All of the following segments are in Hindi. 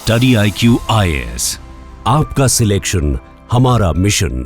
स्टडी IQ IAS, आपका सिलेक्शन हमारा मिशन।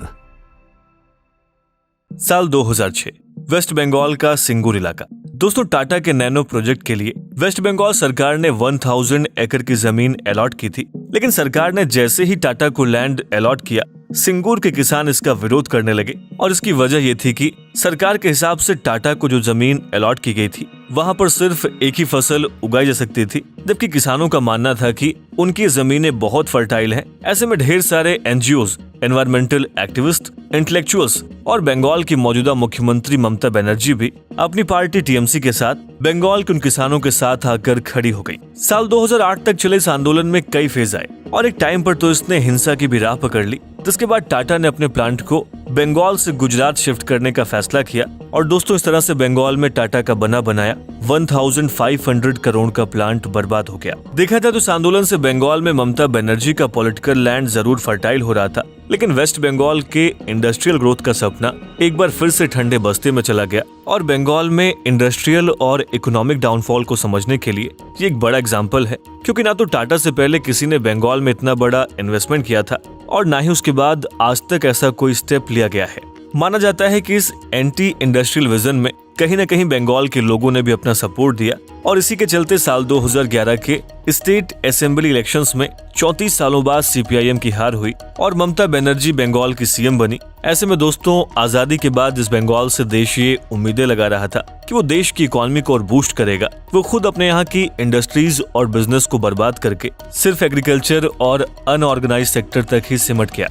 साल 2006, वेस्ट बंगाल का सिंगूर इलाका। दोस्तों, टाटा के नैनो प्रोजेक्ट के लिए वेस्ट बंगाल सरकार ने 1000 एकड़ की जमीन अलॉट की थी, लेकिन सरकार ने जैसे ही टाटा को लैंड अलॉट किया, सिंगूर के किसान इसका विरोध करने लगे। और इसकी वजह ये थी कि सरकार के हिसाब से टाटा को जो जमीन अलॉट की गई थी वहां पर सिर्फ एक ही फसल उगाई जा सकती थी, जबकि किसानों का मानना था कि उनकी जमीनें बहुत फर्टाइल हैं। ऐसे में ढेर सारे NGOs, एनवायरमेंटल एक्टिविस्ट, इंटेलेक्चुअल्स और बंगाल की मौजूदा मुख्यमंत्री ममता बनर्जी भी अपनी पार्टी TMC के साथ बंगाल के उन किसानों के साथ आकर खड़ी हो गई। साल 2008 तक चले इस आंदोलन में कई फेज आए और एक टाइम पर तो इसने हिंसा की भी राह पकड़ ली, जिसके बाद टाटा ने अपने प्लांट को बंगाल से गुजरात शिफ्ट करने का फैसला किया। और दोस्तों, इस तरह से बंगाल में टाटा का बना बनाया 1500 करोड़ का प्लांट बर्बाद हो गया। देखा जाए तो इस आंदोलन से बंगाल में ममता बनर्जी का पॉलिटिकल लैंड जरूर फर्टाइल हो रहा था, लेकिन वेस्ट बंगाल के इंडस्ट्रियल ग्रोथ का सपना एक बार फिर से ठंडे बस्ते में चला गया। और बंगाल में इंडस्ट्रियल और इकोनॉमिक डाउनफॉल को समझने के लिए ये एक बड़ा एग्जाम्पल है, क्योंकि ना तो टाटा से पहले किसी ने बंगाल में इतना बड़ा इन्वेस्टमेंट किया था और ना ही उसके बाद आज तक ऐसा कोई स्टेप लिया गया है। माना जाता है कि इस एंटी इंडस्ट्रियल विजन में कहीं न कहीं बंगाल के लोगों ने भी अपना सपोर्ट दिया और इसी के चलते साल 2011 के स्टेट असेंबली इलेक्शंस में 34 सालों बाद CPIM की हार हुई और ममता बनर्जी बंगाल की CM बनी। ऐसे में दोस्तों, आजादी के बाद जिस बंगाल से देश ये उम्मीदें लगा रहा था कि वो देश की इकोनॉमी को और बूस्ट करेगा, वो खुद अपने यहाँ की इंडस्ट्रीज और बिजनेस को बर्बाद करके सिर्फ एग्रीकल्चर और अनऑर्गेनाइज्ड सेक्टर तक ही सिमट गया।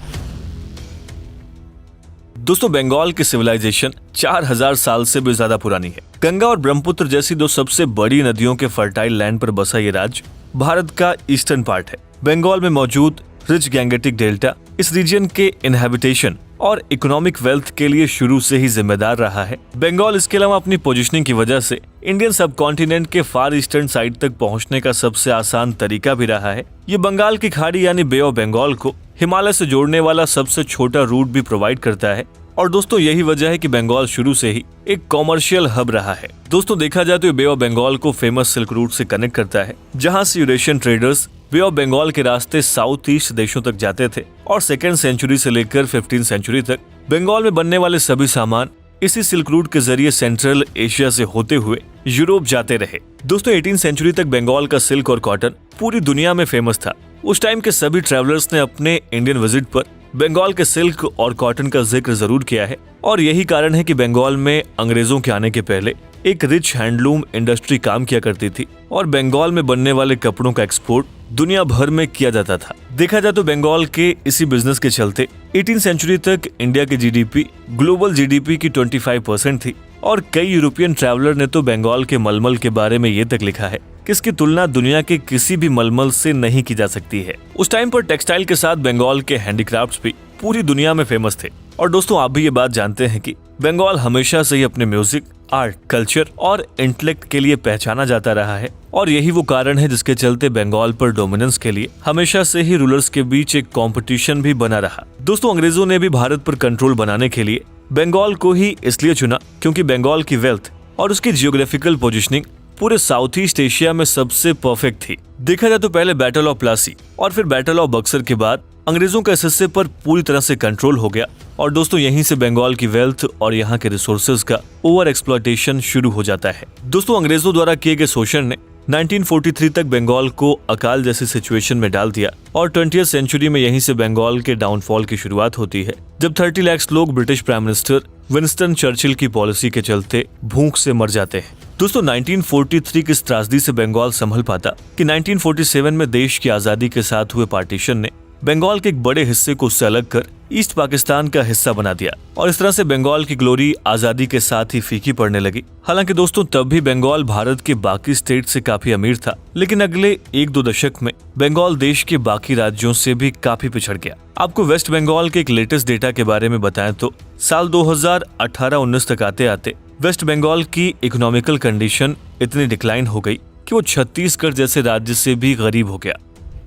दोस्तों, बंगाल की सिविलाइजेशन 4000 साल से भी ज्यादा पुरानी है। गंगा और ब्रह्मपुत्र जैसी दो सबसे बड़ी नदियों के फर्टाइल लैंड पर बसा ये राज्य भारत का ईस्टर्न पार्ट है। बंगाल में मौजूद रिच गैंगेटिक डेल्टा इस रीजन के इनहैबिटेशन और इकोनॉमिक वेल्थ के लिए शुरू से ही जिम्मेदार रहा है। बंगाल इसके अलावा अपनी पोजीशनिंग की वजह से इंडियन सब कॉन्टिनेंट के फार ईस्टर्न साइड तक पहुंचने का सबसे आसान तरीका भी रहा है। ये बंगाल की खाड़ी यानी बे ऑफ बंगाल को हिमालय से जोड़ने वाला सबसे छोटा रूट भी प्रोवाइड करता है। और दोस्तों, यही वजह है कि बंगाल शुरू से ही एक कॉमर्शियल हब रहा है। दोस्तों, देखा जाए तो ये बे ऑफ बंगाल को फेमस सिल्क रूट से कनेक्ट करता है, जहां से Eurasian traders bay of Bengal के रास्ते साउथ ईस्ट देशों तक जाते थे और 2nd सेंचुरी से लेकर 15th सेंचुरी तक बंगाल में बनने वाले सभी सामान इसी सिल्क रूट के जरिए सेंट्रल एशिया से होते हुए यूरोप जाते रहे। दोस्तों, 18th सेंचुरी तक बंगाल का सिल्क और कॉटन पूरी दुनिया में फेमस था। उस टाइम के सभी ट्रेवलर्स ने अपने इंडियन विजिट पर बंगाल के सिल्क और कॉटन का जिक्र जरूर किया है और यही कारण है कि बंगाल में अंग्रेजों के आने के पहले एक रिच हैंडलूम इंडस्ट्री काम किया करती थी और बंगाल में बनने वाले कपड़ों का एक्सपोर्ट दुनिया भर में किया जाता था। देखा जाए तो बंगाल के इसी बिजनेस के चलते 18th सेंचुरी तक इंडिया की GDP ग्लोबल GDP की 25% थी और कई यूरोपियन ट्रैवलर ने तो बंगाल के मलमल के बारे में ये तक लिखा है कि इसकी तुलना दुनिया के किसी भी मलमल से नहीं की जा सकती है। उस टाइम पर टेक्सटाइल के साथ बंगाल के हैंडीक्राफ्ट्स भी पूरी दुनिया में फेमस थे। और दोस्तों, आप भी ये बात जानते हैं कि बंगाल हमेशा से ही अपने म्यूजिक, आर्ट, कल्चर और इंटेलेक्ट के लिए पहचाना जाता रहा है और यही वो कारण है जिसके चलते बंगाल पर डोमिनेंस के लिए हमेशा से ही रूलर्स के बीच एक कंपटीशन भी बना रहा। दोस्तों, अंग्रेजों ने भी भारत पर कंट्रोल बनाने के लिए बंगाल को ही इसलिए चुना क्योंकि बंगाल की वेल्थ और उसकी जियोग्राफिकल पोजीशनिंग पूरे साउथ ईस्ट एशिया में सबसे परफेक्ट थी। देखा जाए तो पहले बैटल ऑफ प्लासी और फिर बैटल ऑफ बक्सर के बाद अंग्रेजों का इस हिस्से पर पूरी तरह से कंट्रोल हो गया और दोस्तों, यहीं से बंगाल की वेल्थ और यहाँ के रिसोर्सेज का ओवर एक्सप्लॉयटेशन शुरू हो जाता है। दोस्तों, अंग्रेजों द्वारा किए गए शोषण ने 1943 तक बंगाल को अकाल जैसी सिचुएशन में डाल दिया और 20th सेंचुरी में यहीं से बंगाल के डाउनफॉल की शुरुआत होती है, जब 30 लाख लोग British prime minister Winston Churchill की पॉलिसी के चलते भूख से मर जाते हैं। दोस्तों, 1943 की इस त्रासदी से बंगाल संभल पाता कि 1947 में देश की आजादी के साथ हुए पार्टीशन ने बंगाल के एक बड़े हिस्से को उससे अलग कर ईस्ट पाकिस्तान का हिस्सा बना दिया और इस तरह से बंगाल की ग्लोरी आजादी के साथ ही फीकी पड़ने लगी। हालांकि दोस्तों, तब भी बंगाल भारत के बाकी स्टेट से काफी अमीर था, लेकिन अगले 1-2 दशक में बंगाल देश के बाकी राज्यों से भी काफी पिछड़ गया। आपको वेस्ट बंगाल के एक लेटेस्ट डेटा के बारे में बताएं तो साल 2018-19 तक आते आते वेस्ट बंगाल की इकोनॉमिकल कंडीशन इतनी डिक्लाइन हो गई कि वो छत्तीसगढ़ जैसे राज्य से भी गरीब हो गया।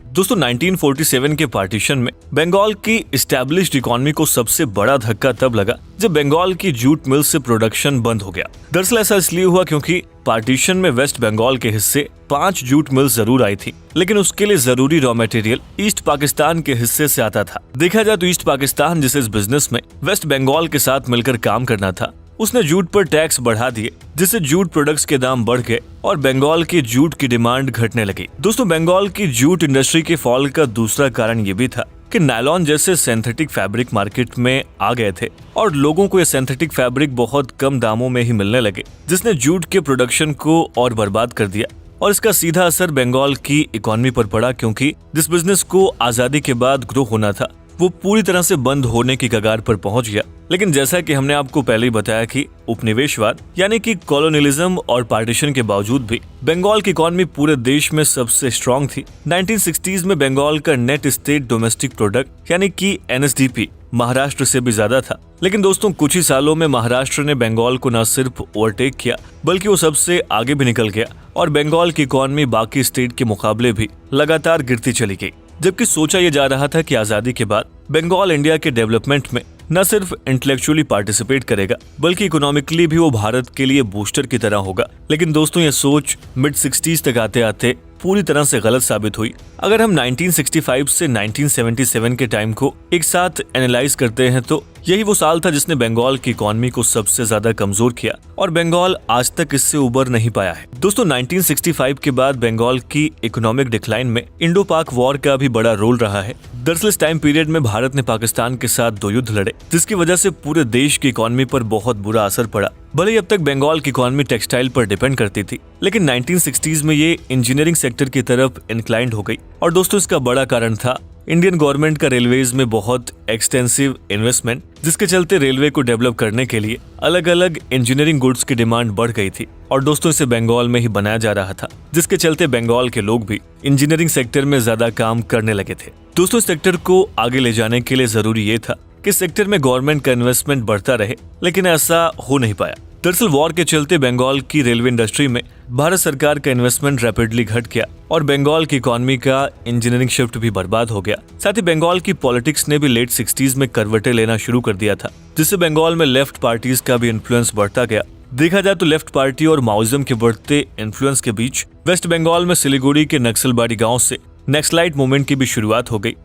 दोस्तों 1947 के पार्टीशन में बंगाल की इस्टेब्लिश्ड इकोनॉमी को सबसे बड़ा धक्का तब लगा जब बंगाल की जूट मिल से प्रोडक्शन बंद हो गया। दरअसल ऐसा इसलिए हुआ क्योंकि पार्टीशन में वेस्ट बंगाल के हिस्से 5 जूट मिल जरूर आई थी, लेकिन उसके लिए जरूरी रॉ मटेरियल ईस्ट पाकिस्तान के हिस्से से आता था। देखा जाए तो ईस्ट पाकिस्तान जिसे इस बिजनेस में वेस्ट बंगाल के साथ मिलकर काम करना था, उसने जूट पर टैक्स बढ़ा दिए, जिससे जूट प्रोडक्ट्स के दाम बढ़ गए और बंगाल की जूट की डिमांड घटने लगी। दोस्तों बंगाल की जूट इंडस्ट्री के फॉल का दूसरा कारण ये भी था कि नायलॉन जैसे सिंथेटिक फैब्रिक मार्केट में आ गए थे और लोगों को ये सिंथेटिक फैब्रिक बहुत कम दामों में ही मिलने लगे, जिसने जूट के प्रोडक्शन को और बर्बाद कर दिया। और इसका सीधा असर बंगाल की इकोनॉमी पर पड़ा, क्योंकि जिस बिजनेस को आजादी के बाद ग्रो होना था वो पूरी तरह से बंद होने की कगार पर पहुंच गया। लेकिन जैसा कि हमने आपको पहले ही बताया कि उपनिवेशवाद यानी कि कॉलोनियलिज्म और पार्टीशन के बावजूद भी बंगाल की इकोनॉमी पूरे देश में सबसे स्ट्रांग थी। 1960s में बंगाल का नेट स्टेट डोमेस्टिक प्रोडक्ट यानी कि NSDP महाराष्ट्र से भी ज्यादा था। लेकिन दोस्तों कुछ ही सालों में महाराष्ट्र ने बंगाल को न सिर्फ ओवरटेक किया बल्कि वो सबसे आगे भी निकल गया और बंगाल की इकोनॉमी बाकी स्टेट के मुकाबले भी लगातार गिरती चली गई। जबकि सोचा यह जा रहा था कि आजादी के बाद बंगाल इंडिया के डेवलपमेंट में न सिर्फ इंटेलेक्चुअली पार्टिसिपेट करेगा बल्कि इकोनॉमिकली भी वो भारत के लिए बूस्टर की तरह होगा। लेकिन दोस्तों ये सोच मिड 60s तक आते आते पूरी तरह से गलत साबित हुई। अगर हम 1965 से 1977 के टाइम को एक साथ एनालाइज करते हैं तो यही वो साल था जिसने बंगाल की इकोनॉमी को सबसे ज्यादा कमजोर किया और बंगाल आज तक इससे उबर नहीं पाया है। दोस्तों 1965 के बाद बंगाल की इकोनॉमिक डिक्लाइन में इंडो पाक वॉर का भी बड़ा रोल रहा है। दरअसल इस टाइम पीरियड में भारत ने पाकिस्तान के साथ 2 युद्ध लड़े, जिसकी वजह से पूरे देश की इकोनॉमी पर बहुत बुरा असर पड़ा। भले ही अब तक बंगाल की इकोनॉमी टेक्सटाइल पर डिपेंड करती थी, लेकिन 1960s में ये इंजीनियरिंग सेक्टर की तरफ इंक्लाइंड हो गई। और दोस्तों इसका बड़ा कारण था इंडियन गवर्नमेंट का रेलवेज में बहुत एक्सटेंसिव इन्वेस्टमेंट, जिसके चलते रेलवे को डेवलप करने के लिए अलग अलग इंजीनियरिंग गुड्स की डिमांड बढ़ गई थी और दोस्तों इसे बंगाल में ही बनाया जा रहा था, जिसके चलते बंगाल के लोग भी इंजीनियरिंग सेक्टर में ज्यादा काम करने लगे थे। दोस्तों इस सेक्टर को आगे ले जाने के लिए जरूरी ये था कि सेक्टर में गवर्नमेंट का इन्वेस्टमेंट बढ़ता रहे, लेकिन ऐसा हो नहीं पाया। दरअसल वॉर के चलते बंगाल की रेलवे इंडस्ट्री में भारत सरकार का इन्वेस्टमेंट रैपिडली घट गया और बंगाल की इकोनॉमी का इंजीनियरिंग शिफ्ट भी बर्बाद हो गया। साथ ही बंगाल की पॉलिटिक्स ने भी लेट 60s में करवटें लेना शुरू कर दिया था, जिससे बंगाल में लेफ्ट पार्टीज का भी इन्फ्लुएंस बढ़ता गया। देखा जाए तो लेफ्ट पार्टी और माओइज्म के बढ़ते इन्फ्लुएंस के बीच वेस्ट बंगाल में सिलीगुड़ी के नक्सलबाड़ी गाँव से नक्सलाइट मूवमेंट की भी शुरुआत हो गई।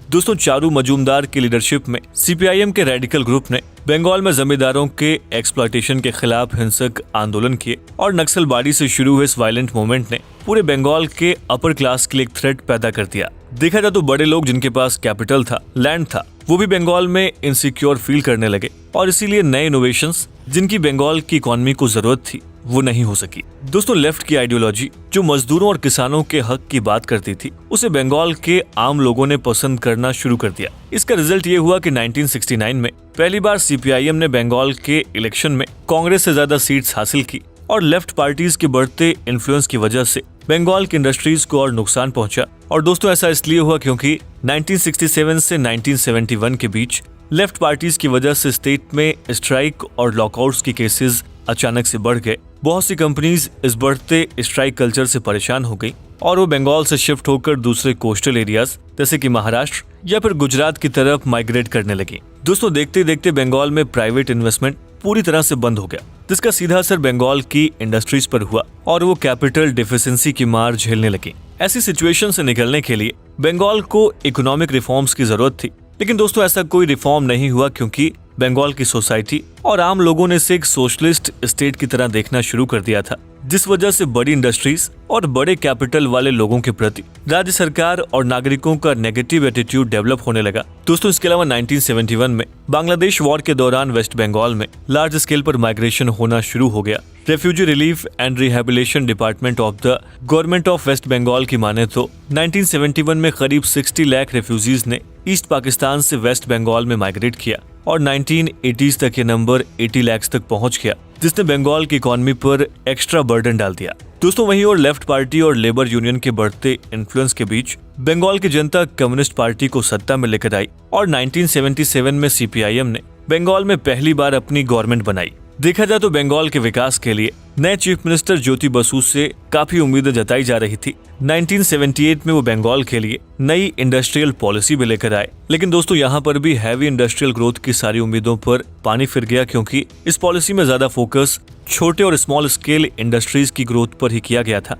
दोस्तों चारू मजूमदार की लीडरशिप में CPIM के रेडिकल ग्रुप ने बंगाल में जमींदारों के एक्सप्लॉयटेशन के खिलाफ हिंसक आंदोलन किए और नक्सलबाड़ी से शुरू हुए इस वायलेंट मूवमेंट ने पूरे बंगाल के अपर क्लास के लिए एक थ्रेट पैदा कर दिया। देखा जाए तो बड़े लोग जिनके पास कैपिटल था, लैंड था, वो भी बंगाल में इनसिक्योर फील करने लगे और इसीलिए नए इनोवेशंस जिनकी बंगाल की इकोनॉमी को जरूरत थी वो नहीं हो सकी। दोस्तों लेफ्ट की आइडियोलॉजी जो मजदूरों और किसानों के हक की बात करती थी, उसे बंगाल के आम लोगों ने पसंद करना शुरू कर दिया। इसका रिजल्ट ये हुआ कि 1969 में पहली बार CPIM ने बंगाल के इलेक्शन में कांग्रेस से ज्यादा सीट्स हासिल की और लेफ्ट पार्टीज के बढ़ते इन्फ्लुएंस की वजह से बंगाल की इंडस्ट्रीज को और नुकसान पहुंचा। और दोस्तों ऐसा इसलिए हुआ क्योंकि 1967 से 1971 के बीच लेफ्ट पार्टीज की वजह से स्टेट में स्ट्राइक और लॉकआउट्स के केसेस अचानक से बढ़ गए। बहुत सी कंपनीज इस बढ़ते स्ट्राइक कल्चर से परेशान हो गई और वो बंगाल से शिफ्ट होकर दूसरे कोस्टल एरियाज जैसे कि महाराष्ट्र या फिर गुजरात की तरफ माइग्रेट करने लगी। दोस्तों देखते देखते बंगाल में प्राइवेट इन्वेस्टमेंट पूरी तरह से बंद हो गया, जिसका सीधा असर बंगाल की इंडस्ट्रीज पर हुआ और वो कैपिटल डिफिशिएंसी की मार झेलने लगी। ऐसी सिचुएशन से निकलने के लिए बंगाल को इकोनॉमिक रिफॉर्म्स की जरूरत थी, लेकिन दोस्तों ऐसा कोई रिफॉर्म नहीं हुआ क्योंकि बंगाल की सोसाइटी और आम लोगों ने इसे एक सोशलिस्ट स्टेट की तरह देखना शुरू कर दिया था, जिस वजह से बड़ी इंडस्ट्रीज और बड़े कैपिटल वाले लोगों के प्रति राज्य सरकार और नागरिकों का नेगेटिव एटीट्यूड डेवलप होने लगा। दोस्तों इसके अलावा 1971 में बांग्लादेश वॉर के दौरान वेस्ट बंगाल में लार्ज स्केल पर माइग्रेशन होना शुरू हो गया। Refugee relief and rehabilitation department of the government of West Bengal की माने तो 1971 में करीब 60 लाख रेफ्यूजीज ने ईस्ट पाकिस्तान से वेस्ट बंगाल में माइग्रेट किया और 1980s तक ये नंबर 80 लाख तक पहुंच गया, जिसने बंगाल की इकोनॉमी पर एक्स्ट्रा बर्डन डाल दिया। दोस्तों वहीं और लेफ्ट पार्टी और लेबर यूनियन के बढ़ते इन्फ्लुएंस के बीच बंगाल की जनता कम्युनिस्ट पार्टी को सत्ता में लेकर आई और 1977 में CPIM ने बंगाल में पहली बार अपनी गवर्नमेंट बनाई, देखा जाए तो बंगाल के विकास के लिए नए चीफ मिनिस्टर ज्योति बसु से काफी उम्मीदें जताई जा रही थी। 1978 में वो बंगाल के लिए नई इंडस्ट्रियल पॉलिसी भी लेकर आए, लेकिन दोस्तों यहाँ पर भी हैवी इंडस्ट्रियल ग्रोथ की सारी उम्मीदों पर पानी फिर गया, क्योंकि इस पॉलिसी में ज्यादा फोकस छोटे और स्मॉल स्केल इंडस्ट्रीज की ग्रोथ पर ही किया गया था।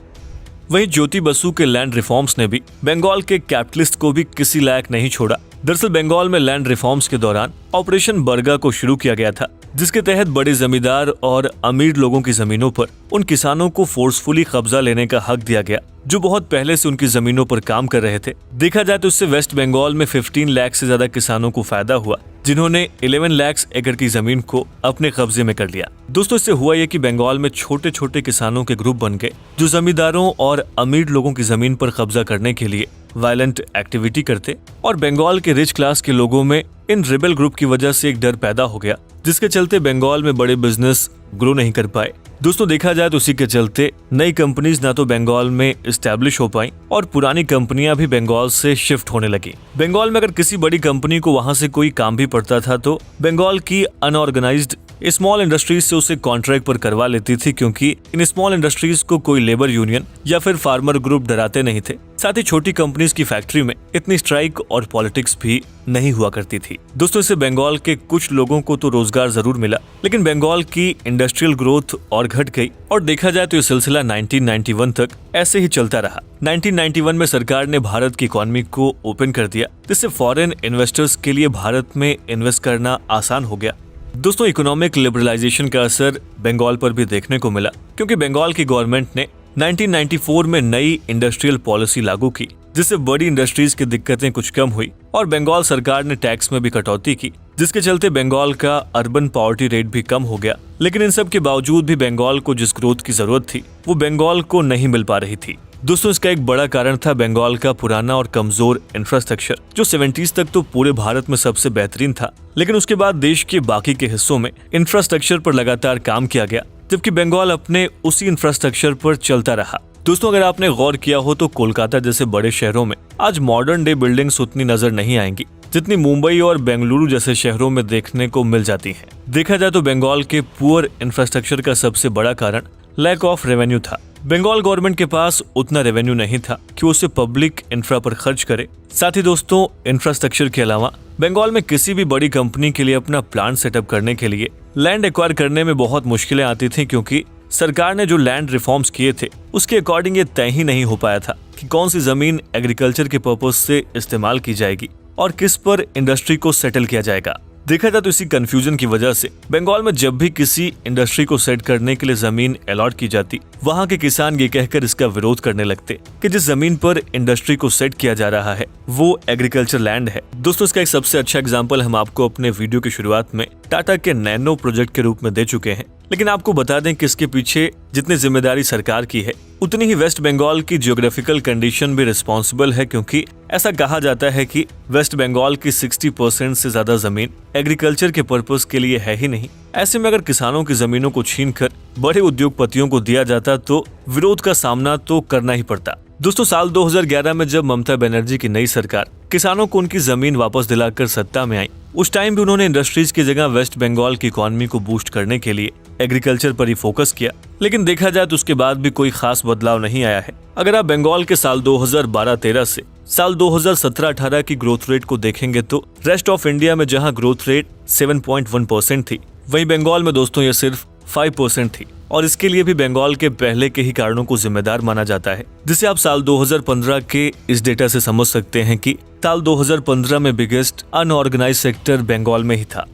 वहीं ज्योति बसु के लैंड रिफॉर्म्स ने भी बंगाल के कैपिटलिस्ट को भी किसी लायक नहीं छोड़ा। दरअसल बंगाल में लैंड रिफॉर्म्स के दौरान ऑपरेशन बरगा को शुरू किया गया था, जिसके तहत बड़े जमींदार और अमीर लोगों की जमीनों पर उन किसानों को फोर्सफुली कब्जा लेने का हक दिया गया जो बहुत पहले से उनकी जमीनों पर काम कर रहे थे। देखा जाए तो इससे वेस्ट बंगाल में 15 लाख से ज्यादा किसानों को फायदा हुआ, जिन्होंने 11 लाख एकड़ की जमीन को अपने कब्जे में कर लिया। दोस्तों इससे हुआ यह कि बंगाल में छोटे छोटे किसानों के ग्रुप बन गए जो जमींदारों और अमीर लोगों की जमीन पर कब्जा करने के लिए वायलेंट एक्टिविटी करते, और बंगाल के रिच क्लास के लोगों में इन रिबेल ग्रुप की वजह से एक डर पैदा हो गया, जिसके चलते बंगाल में बड़े बिजनेस ग्रो नहीं कर पाए। दोस्तों देखा जाए तो उसी के चलते नई कंपनीज ना तो बंगाल में इस्टेब्लिश हो पाई और पुरानी कंपनियां भी बंगाल से शिफ्ट होने लगी। बंगाल में अगर किसी बड़ी कंपनी को वहां से कोई काम भी पड़ता था तो बंगाल की अनऑर्गेनाइज्ड स्मॉल इंडस्ट्रीज से उसे कॉन्ट्रैक्ट पर करवा लेती थी, क्योंकि इन स्मॉल इंडस्ट्रीज को कोई लेबर यूनियन या फिर फार्मर ग्रुप डराते नहीं थे। साथ ही छोटी कंपनीज की फैक्ट्री में इतनी स्ट्राइक और पॉलिटिक्स भी नहीं हुआ करती थी। दोस्तों इससे बंगाल के कुछ लोगों को तो रोजगार जरूर मिला, लेकिन बंगाल की इंडस्ट्रियल ग्रोथ और घट गई, और देखा जाए तो ये सिलसिला 1991 तक ऐसे ही चलता रहा। 1991 में सरकार ने भारत की इकोनॉमी को ओपन कर दिया, जिससे फॉरेन इन्वेस्टर्स के लिए भारत में इन्वेस्ट करना आसान हो गया। दोस्तों इकोनॉमिक लिबरलाइजेशन का असर बंगाल पर भी देखने को मिला, क्योंकि बंगाल की गवर्नमेंट ने 1994 में नई इंडस्ट्रियल पॉलिसी लागू की, जिससे बड़ी इंडस्ट्रीज की दिक्कतें कुछ कम हुई, और बंगाल सरकार ने टैक्स में भी कटौती की, जिसके चलते बंगाल का अर्बन पॉवर्टी रेट भी कम हो गया। लेकिन इन सब के बावजूद भी बंगाल को जिस ग्रोथ की जरूरत थी वो बंगाल को नहीं मिल पा रही थी। दोस्तों इसका एक बड़ा कारण था बंगाल का पुराना और कमजोर इंफ्रास्ट्रक्चर, जो 70s तक तो पूरे भारत में सबसे बेहतरीन था, लेकिन उसके बाद देश के बाकी के हिस्सों में इंफ्रास्ट्रक्चर पर लगातार काम किया गया, जबकि बंगाल अपने उसी इंफ्रास्ट्रक्चर पर चलता रहा। दोस्तों अगर आपने गौर किया हो तो कोलकाता जैसे बड़े शहरों में आज मॉडर्न डे बिल्डिंग्स उतनी नजर नहीं आएंगी जितनी मुंबई और बेंगलुरु जैसे शहरों में देखने को मिल जाती हैं। देखा जाए तो बंगाल के पुअर इंफ्रास्ट्रक्चर का सबसे बड़ा कारण लैक ऑफ रेवेन्यू था। बंगाल गवर्नमेंट के पास उतना रेवेन्यू नहीं था कि उसे पब्लिक इंफ्रा पर खर्च करे। साथ ही दोस्तों इंफ्रास्ट्रक्चर के अलावा बंगाल में किसी भी बड़ी कंपनी के लिए अपना प्लांट सेटअप करने के लिए लैंड एक्वायर करने में बहुत मुश्किलें आती थी, क्योंकि सरकार ने जो लैंड रिफॉर्म्स किए थे उसके अकॉर्डिंग ये तय ही नहीं हो पाया था कि कौन सी जमीन एग्रीकल्चर के पर्पज से इस्तेमाल की जाएगी और किस पर इंडस्ट्री को सेटल किया जाएगा। देखा जाए तो इसी कंफ्यूजन की वजह से बंगाल में जब भी किसी इंडस्ट्री को सेट करने के लिए जमीन अलॉट की जाती, वहाँ के किसान ये कहकर इसका विरोध करने लगते कि जिस जमीन पर इंडस्ट्री को सेट किया जा रहा है वो एग्रीकल्चर लैंड है। दोस्तों इसका एक सबसे अच्छा एग्जाम्पल हम आपको अपने वीडियो की शुरुआत में टाटा के नैनो प्रोजेक्ट के रूप में दे चुके हैं, लेकिन आपको बता दें कि इसके पीछे जितनी जिम्मेदारी सरकार की है उतनी ही वेस्ट बंगाल की जियोग्राफिकल कंडीशन भी रिस्पॉन्सिबल है, क्योंकि ऐसा कहा जाता है कि वेस्ट बंगाल की 60% से ज्यादा जमीन एग्रीकल्चर के पर्पस के लिए है ही नहीं। ऐसे में अगर किसानों की जमीनों को छीनकर बड़े उद्योगपतियों को दिया जाता तो विरोध का सामना तो करना ही पड़ता। दोस्तों साल 2011 में जब ममता बनर्जी की नई सरकार किसानों को उनकी जमीन वापस दिलाकर सत्ता में आई, उस टाइम भी उन्होंने इंडस्ट्रीज की जगह वेस्ट बंगाल की इकोनॉमी को बूस्ट करने के लिए एग्रीकल्चर पर ही फोकस किया। लेकिन देखा जाए तो उसके बाद भी कोई खास बदलाव नहीं आया है। अगर आप बंगाल के साल 2012-13 से साल 2017-18 की ग्रोथ रेट को देखेंगे तो रेस्ट ऑफ इंडिया में जहां ग्रोथ रेट 7.1% थी, वहीं बंगाल में दोस्तों ये सिर्फ 5% थी, और इसके लिए भी बंगाल के पहले के ही कारणों को जिम्मेदार माना जाता है, जिसे आप साल 2015 के इस डेटा से समझ सकते हैं कि साल 2015 में बिगेस्ट अनऑर्गेनाइज सेक्टर बंगाल में ही था।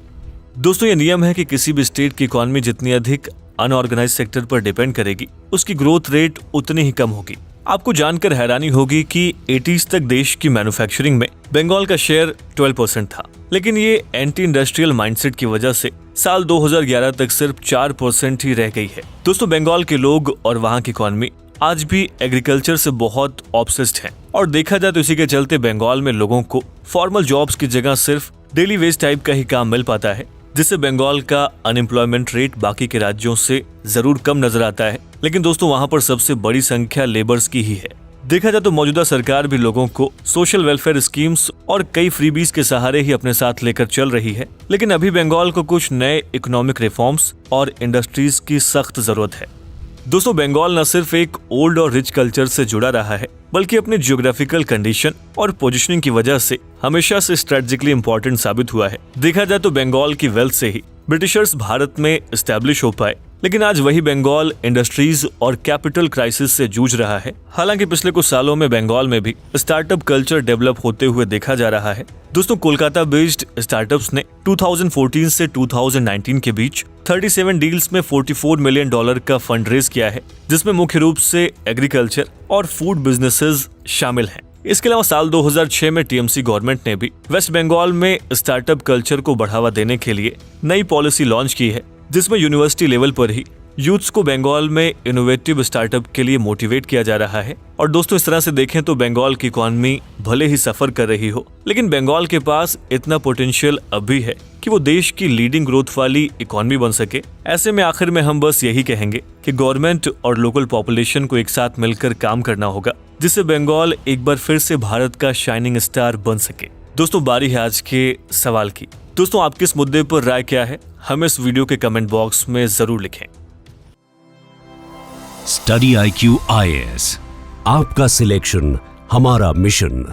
दोस्तों ये नियम है कि किसी भी स्टेट की इकोनॉमी जितनी अधिक अनऑर्गेनाइज सेक्टर पर डिपेंड करेगी उसकी ग्रोथ रेट उतनी ही कम होगी। आपको जानकर हैरानी होगी कि 80s तक देश की मैन्युफैक्चरिंग में बंगाल का शेयर 12% था, लेकिन ये एंटी इंडस्ट्रियल माइंडसेट की वजह से साल 2011 तक सिर्फ 4% ही रह गई है। दोस्तों बंगाल के लोग और वहाँ की इकोनॉमी आज भी एग्रीकल्चर से बहुत ऑब्सेस्ड है, और देखा जाए तो इसी के चलते बंगाल में लोगों को फॉर्मल जॉब्स की जगह सिर्फ डेली वेज टाइप का ही काम मिल पाता है, जिससे बंगाल का अनएम्प्लॉयमेंट रेट बाकी के राज्यों से जरूर कम नजर आता है। लेकिन दोस्तों वहाँ पर सबसे बड़ी संख्या लेबर्स की ही है। देखा जाए तो मौजूदा सरकार भी लोगों को सोशल वेलफेयर स्कीम्स और कई फ्रीबीज के सहारे ही अपने साथ लेकर चल रही है, लेकिन अभी बंगाल को कुछ नए इकोनॉमिक रिफॉर्म्स और इंडस्ट्रीज की सख्त जरूरत है। दोस्तों, बंगाल न सिर्फ एक ओल्ड और रिच कल्चर से जुड़ा रहा है, बल्कि अपने जियोग्राफिकल कंडीशन और पोजीशनिंग की वजह से हमेशा से स्ट्रेटेजिकली इंपॉर्टेंट साबित हुआ है। देखा जाए तो बंगाल की वेल्थ से ही ब्रिटिशर्स भारत में एस्टेब्लिश हो पाए, लेकिन आज वही बंगाल इंडस्ट्रीज और कैपिटल क्राइसिस से जूझ रहा है। हालांकि पिछले कुछ सालों में बंगाल में भी स्टार्टअप कल्चर डेवलप होते हुए देखा जा रहा है। दोस्तों, कोलकाता बेस्ड स्टार्टअप्स ने 2014 से 2019 के बीच 37 डील्स में $44 मिलियन का फंड रेज किया है, जिसमें मुख्य रूप से एग्रीकल्चर और फूड बिजनेसेस शामिल हैं। इसके अलावा साल 2006 में टीएमसी गवर्नमेंट ने भी वेस्ट बंगाल में स्टार्टअप कल्चर को बढ़ावा देने के लिए नई पॉलिसी लॉन्च की है, जिसमें यूनिवर्सिटी लेवल पर ही यूथ्स को बंगाल में इनोवेटिव स्टार्टअप के लिए मोटिवेट किया जा रहा है। और दोस्तों, इस तरह से देखें तो बंगाल की इकोनॉमी भले ही सफर कर रही हो, लेकिन बंगाल के पास इतना पोटेंशियल अब भी है कि वो देश की लीडिंग ग्रोथ वाली इकोनॉमी बन सके। ऐसे में आखिर में हम बस यही कहेंगे कि गवर्नमेंट और लोकल पॉपुलेशन को एक साथ मिलकर काम करना होगा, जिससे बंगाल एक बार फिर से भारत का शाइनिंग स्टार बन सके। दोस्तों, बारी है आज के सवाल की। दोस्तों, आपके इस मुद्दे पर राय क्या है, हमें इस वीडियो के कमेंट बॉक्स में जरूर लिखें। स्टडी IQ IAS, आपका सिलेक्शन हमारा मिशन।